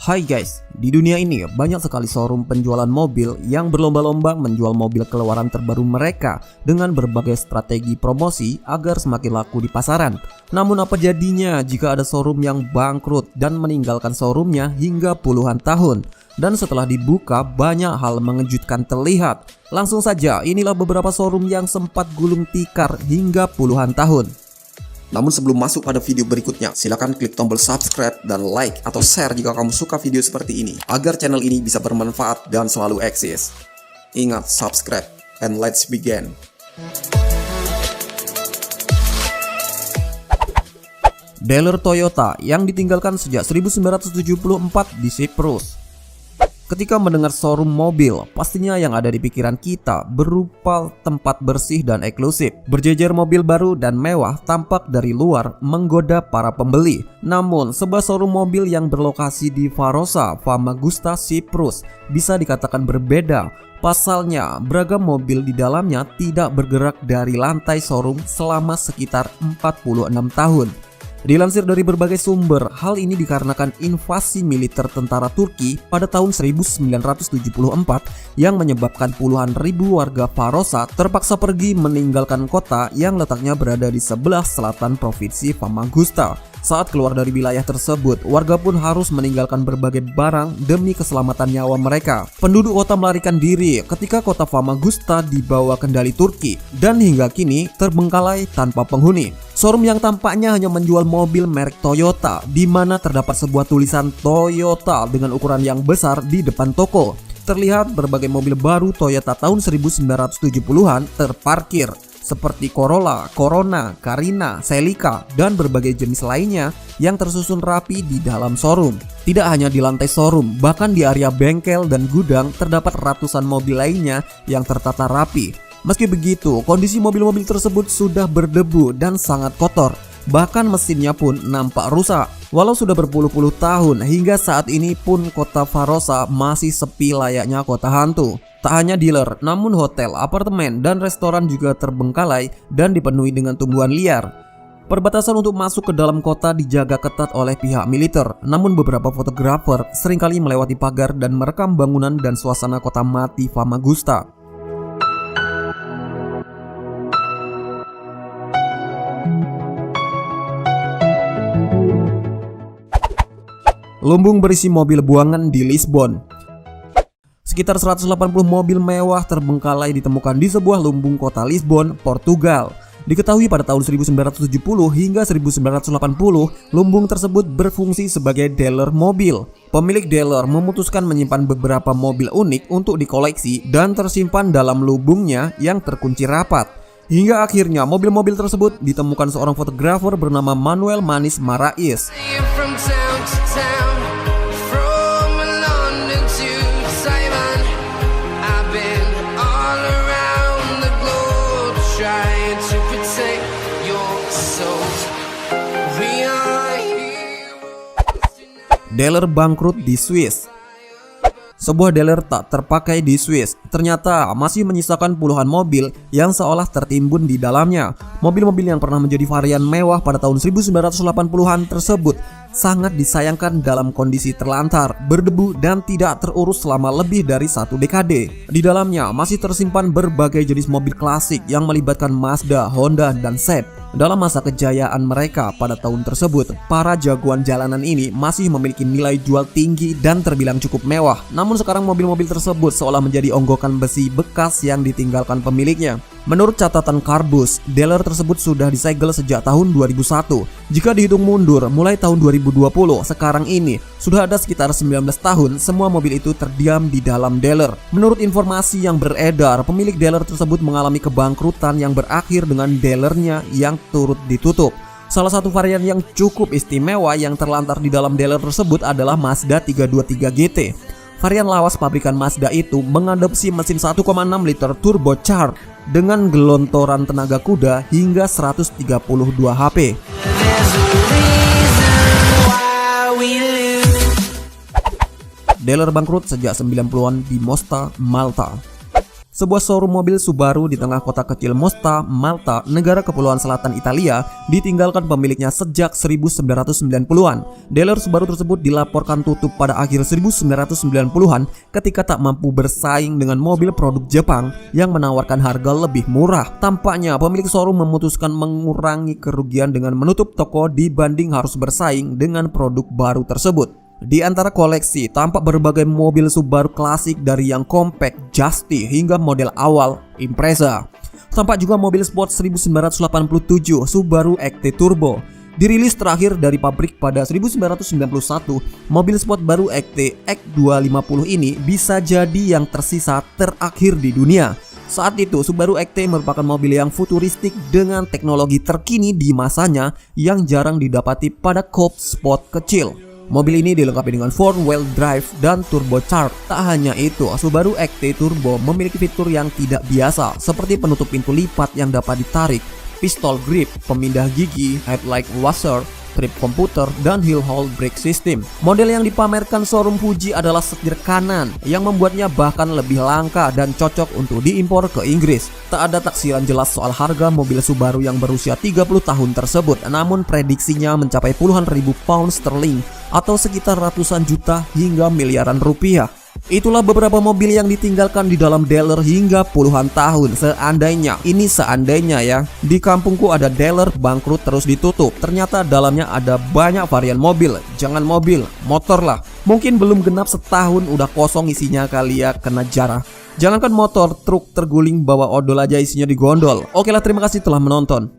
Hai guys, di dunia ini banyak sekali showroom penjualan mobil yang berlomba-lomba menjual mobil keluaran terbaru mereka dengan berbagai strategi promosi agar semakin laku di pasaran. Namun apa jadinya jika ada showroom yang bangkrut dan meninggalkan showroomnya hingga puluhan tahun? Dan setelah dibuka banyak hal mengejutkan terlihat. Langsung saja inilah beberapa showroom yang sempat gulung tikar hingga puluhan tahun. Namun sebelum masuk pada video berikutnya, silakan klik tombol subscribe dan like atau share jika kamu suka video seperti ini, agar channel ini bisa bermanfaat dan selalu eksis. Ingat, subscribe, and let's begin. Dealer Toyota yang ditinggalkan sejak 1974 di Cyprus. Ketika mendengar showroom mobil, pastinya yang ada di pikiran kita berupa tempat bersih dan eksklusif. Berjejer mobil baru dan mewah tampak dari luar menggoda para pembeli. Namun, sebuah showroom mobil yang berlokasi di Varosa, Famagusta, Cyprus bisa dikatakan berbeda. Pasalnya, beragam mobil di dalamnya tidak bergerak dari lantai showroom selama sekitar 46 tahun. Dilansir dari berbagai sumber, hal ini dikarenakan invasi militer tentara Turki pada tahun 1974 yang menyebabkan puluhan ribu warga Varosa terpaksa pergi meninggalkan kota yang letaknya berada di sebelah selatan provinsi Famagusta. Saat keluar dari wilayah tersebut, warga pun harus meninggalkan berbagai barang demi keselamatan nyawa mereka. Penduduk kota melarikan diri ketika kota Famagusta dibawa kendali Turki dan hingga kini terbengkalai tanpa penghuni. Showroom yang tampaknya hanya menjual mobil merek Toyota, di mana terdapat sebuah tulisan Toyota dengan ukuran yang besar di depan toko. Terlihat berbagai mobil baru Toyota tahun 1970-an terparkir, seperti Corolla, Corona, Carina, Celica, dan berbagai jenis lainnya yang tersusun rapi di dalam showroom. Tidak hanya di lantai showroom, bahkan di area bengkel dan gudang terdapat ratusan mobil lainnya yang tertata rapi. Meski begitu, kondisi mobil-mobil tersebut sudah berdebu dan sangat kotor. Bahkan mesinnya pun nampak rusak. Walau sudah berpuluh-puluh tahun, hingga saat ini pun kota Varosa masih sepi layaknya kota hantu. Tak hanya dealer, namun hotel, apartemen, dan restoran juga terbengkalai dan dipenuhi dengan tumbuhan liar. Perbatasan untuk masuk ke dalam kota dijaga ketat oleh pihak militer. Namun beberapa fotografer seringkali melewati pagar dan merekam bangunan dan suasana kota mati Famagusta. Lumbung berisi mobil buangan di Lisbon. Sekitar 180 mobil mewah terbengkalai ditemukan di sebuah lumbung kota Lisbon, Portugal. Diketahui pada tahun 1970 hingga 1980, lumbung tersebut berfungsi sebagai dealer mobil. Pemilik dealer memutuskan menyimpan beberapa mobil unik untuk dikoleksi dan tersimpan dalam lumbungnya yang terkunci rapat. Hingga akhirnya mobil-mobil tersebut ditemukan seorang fotografer bernama Manuel Manis Marais. Dealer bangkrut di Swiss. Sebuah dealer tak terpakai di Swiss ternyata masih menyisakan puluhan mobil yang seolah tertimbun di dalamnya. Mobil-mobil yang pernah menjadi varian mewah pada tahun 1980-an tersebut sangat disayangkan dalam kondisi terlantar, berdebu, dan tidak terurus selama lebih dari satu dekade. Di dalamnya masih tersimpan berbagai jenis mobil klasik yang melibatkan Mazda, Honda, dan Seat. Dalam masa kejayaan mereka pada tahun tersebut, para jagoan jalanan ini masih memiliki nilai jual tinggi dan terbilang cukup mewah. Namun sekarang mobil-mobil tersebut seolah menjadi onggokan besi bekas yang ditinggalkan pemiliknya. Menurut catatan Carbus, dealer tersebut sudah disegel sejak tahun 2001. Jika dihitung mundur mulai tahun 2020, sekarang ini sudah ada sekitar 19 tahun semua mobil itu terdiam di dalam dealer. Menurut informasi yang beredar, pemilik dealer tersebut mengalami kebangkrutan yang berakhir dengan dealernya yang turut ditutup. Salah satu varian yang cukup istimewa yang terlantar di dalam dealer tersebut adalah Mazda 323 GT. Varian lawas pabrikan Mazda itu mengadopsi mesin 1,6 liter turbocharged dengan gelontoran tenaga kuda hingga 132 HP. Dealer bangkrut sejak 90-an di Mostar, Malta. Sebuah showroom mobil Subaru di tengah kota kecil Mosta, Malta, negara kepulauan selatan Italia, ditinggalkan pemiliknya sejak 1990-an. Dealer Subaru tersebut dilaporkan tutup pada akhir 1990-an ketika tak mampu bersaing dengan mobil produk Jepang yang menawarkan harga lebih murah. Tampaknya pemilik showroom memutuskan mengurangi kerugian dengan menutup toko dibanding harus bersaing dengan produk baru tersebut. Di antara koleksi tampak berbagai mobil Subaru klasik dari yang compact, Justy hingga model awal Impreza. Tampak juga mobil sport 1987 Subaru XT Turbo. Dirilis terakhir dari pabrik pada 1991, mobil sport baru XT X250 ini bisa jadi yang tersisa terakhir di dunia. Saat itu Subaru XT merupakan mobil yang futuristik dengan teknologi terkini di masanya yang jarang didapati pada coupe sport kecil. Mobil ini dilengkapi dengan 4-wheel drive dan turbocharged. Tak hanya itu, Subaru XT Turbo memiliki fitur yang tidak biasa seperti penutup pintu lipat yang dapat ditarik, pistol grip, pemindah gigi, headlight washer, trip komputer, dan hill hold brake system. Model yang dipamerkan showroom Fuji adalah setir kanan yang membuatnya bahkan lebih langka dan cocok untuk diimpor ke Inggris. Tak ada taksiran jelas soal harga mobil Subaru yang berusia 30 tahun tersebut, namun prediksinya mencapai puluhan ribu pound sterling atau sekitar ratusan juta hingga miliaran rupiah. Itulah beberapa mobil yang ditinggalkan di dalam dealer hingga puluhan tahun. Seandainya ya, di kampungku ada dealer bangkrut terus ditutup. Ternyata dalamnya ada banyak varian mobil. Jangan mobil, motor lah. Mungkin belum genap setahun udah kosong isinya kali ya, kena jarah. Jangankan motor, truk terguling bawa odol aja isinya digondol. Oke lah, terima kasih telah menonton.